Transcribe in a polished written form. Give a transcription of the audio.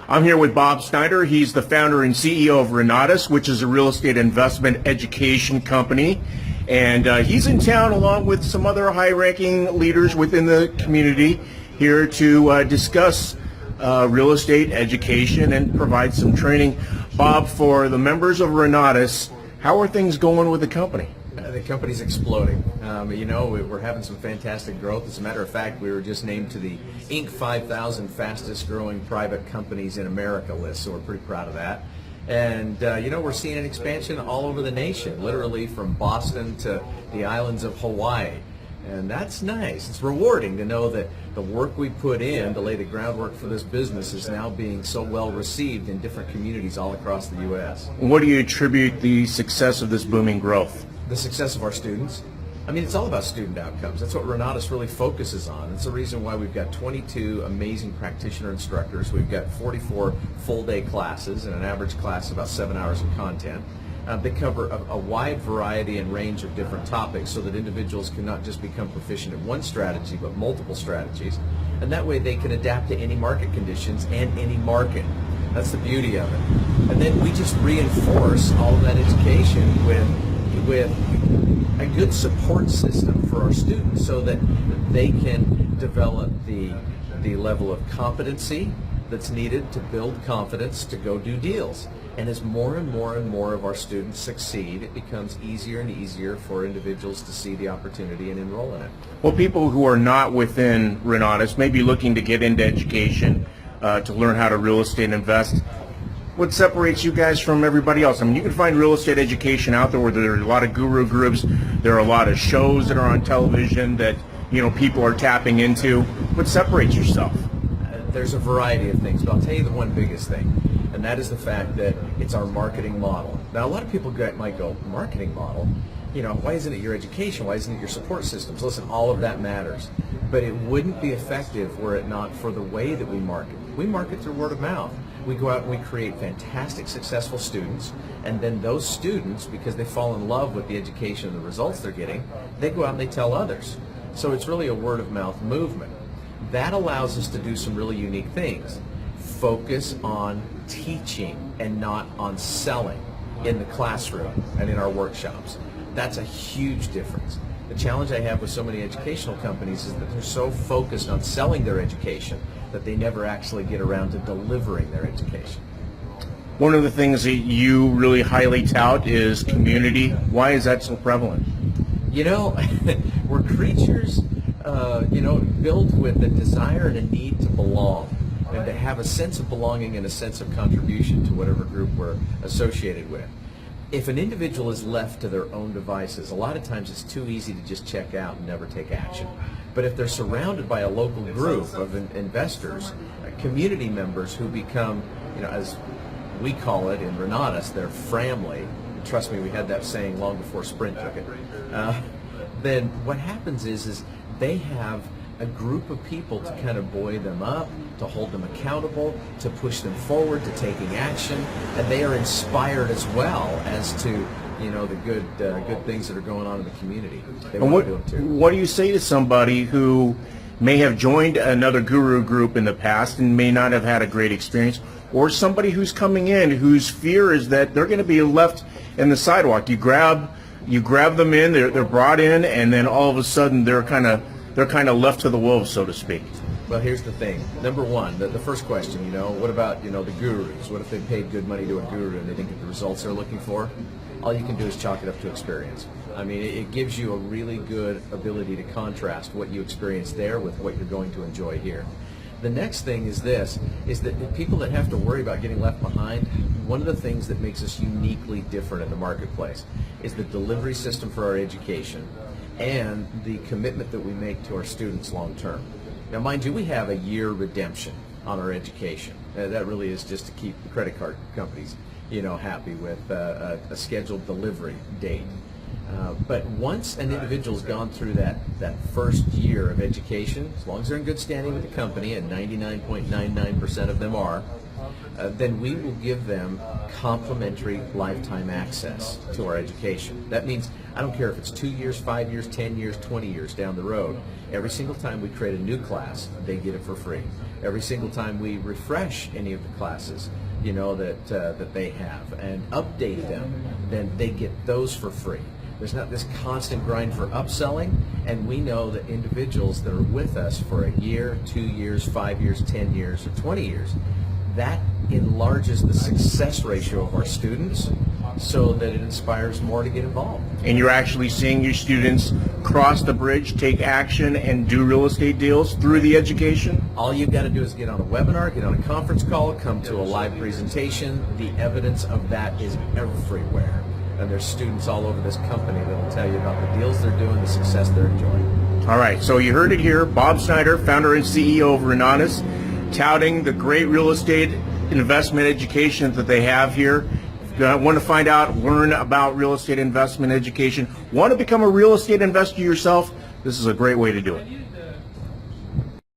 I'm here with Bob Snyder. He's the founder and CEO of Renatus, which is a real estate investment education company. And he's in town along with some other high-ranking leaders within the community here to discuss real estate education and provide some training. Bob, for the members of Renatus, how are things going with the company? The company's exploding. We're having some fantastic growth. As a matter of fact, we were just named to the Inc. 5,000 fastest growing private companies in America list, so we're pretty proud of that. And we're seeing an expansion all over the nation, literally from Boston to the islands of Hawaii. And that's nice. It's rewarding to know that the work we put in to lay the groundwork for this business is now being so well received in different communities all across the U.S. What do you attribute the success of this booming growth? The success of our students. I mean, it's all about student outcomes. That's what Renatus really focuses on. It's the reason why we've got 22 amazing practitioner instructors. We've got 44 full-day classes and an average class of about 7 hours of content. They cover a wide variety and range of different topics so that individuals can not just become proficient in one strategy, but multiple strategies. And that way they can adapt to any market conditions and any market. That's the beauty of it. And then we just reinforce all of that education with a good support system for our students so that they can develop the level of competency that's needed to build confidence to go do deals. And as more and more and more of our students succeed, it becomes easier and easier for individuals to see the opportunity and enroll in it. Well, people who are not within Renatus may be looking to get into education to learn how to real estate invest. What separates you guys from everybody else? I mean, you can find real estate education out there where there are a lot of guru groups. There are a lot of shows that are on television that, people are tapping into. What separates yourself? There's a variety of things, but I'll tell you the one biggest thing, and that is the fact that it's our marketing model. Now, a lot of people might go, marketing model? Why isn't it your education? Why isn't it your support systems? Listen, all of that matters, but it wouldn't be effective were it not for the way that we market. We market through word of mouth. We go out and we create fantastic, successful students, and then those students, because they fall in love with the education and the results they're getting, they go out and they tell others. So it's really a word of mouth movement. That allows us to do some really unique things. Focus on teaching and not on selling in the classroom and in our workshops. That's a huge difference. The challenge I have with so many educational companies is that they're so focused on selling their education that they never actually get around to delivering their education. One of the things that you really highly tout is community. Why is that so prevalent? We're creatures, built with a desire and a need to belong and to have a sense of belonging and a sense of contribution to whatever group we're associated with. If an individual is left to their own devices, a lot of times it's too easy to just check out and never take action. But if they're surrounded by a local group of investors, community members who become, as we call it in Renatus, their family. Trust me, we had that saying long before Sprint took it. Then what happens is they have a group of people to kind of buoy them up, to hold them accountable, to push them forward, to taking action, and they are inspired as well as to the good things that are going on in the community. They want to do them too. What do you say to somebody who may have joined another guru group in the past and may not have had a great experience, or somebody who's coming in whose fear is that they're going to be left in the sidewalk? You grab them in, they're brought in, and then all of a sudden they're kind of left to the wolves, so to speak. Well, here's the thing. Number one, the first question, what about, the gurus? What if they paid good money to a guru and they didn't get the results they're looking for? All you can do is chalk it up to experience. I mean, it gives you a really good ability to contrast what you experience there with what you're going to enjoy here. The next thing is that the people that have to worry about getting left behind, one of the things that makes us uniquely different in the marketplace is the delivery system for our education and the commitment that we make to our students long term. Now, mind you, we have a year redemption on our education. That really is just to keep the credit card companies, happy with a scheduled delivery date. But once an individual's gone through that first year of education, as long as they're in good standing with the company, and 99.99% of them are, then we will give them complimentary lifetime access to our education. That means I don't care if it's 2 years, 5 years, 10 years, 20 years down the road. Every single time we create a new class, they get it for free. every single time we refresh any of the classes, you know, that they have and update them, then they get those for free. There's not this constant grind for upselling, and we know that individuals that are with us for a year, 2 years, 5 years, 10 years, or 20 years, that enlarges the success ratio of our students so that it inspires more to get involved. And you're actually seeing your students cross the bridge, take action, and do real estate deals through the education? All you've got to do is get on a webinar, get on a conference call, come to a live presentation. The evidence of that is everywhere. And there's students all over this company that will tell you about the deals they're doing, the success they're enjoying. All right, so you heard it here. Bob Snyder, founder and CEO of Renatus, touting the great real estate investment education that they have here. If you want to find out, learn about real estate investment education, want to become a real estate investor yourself, this is a great way to do it.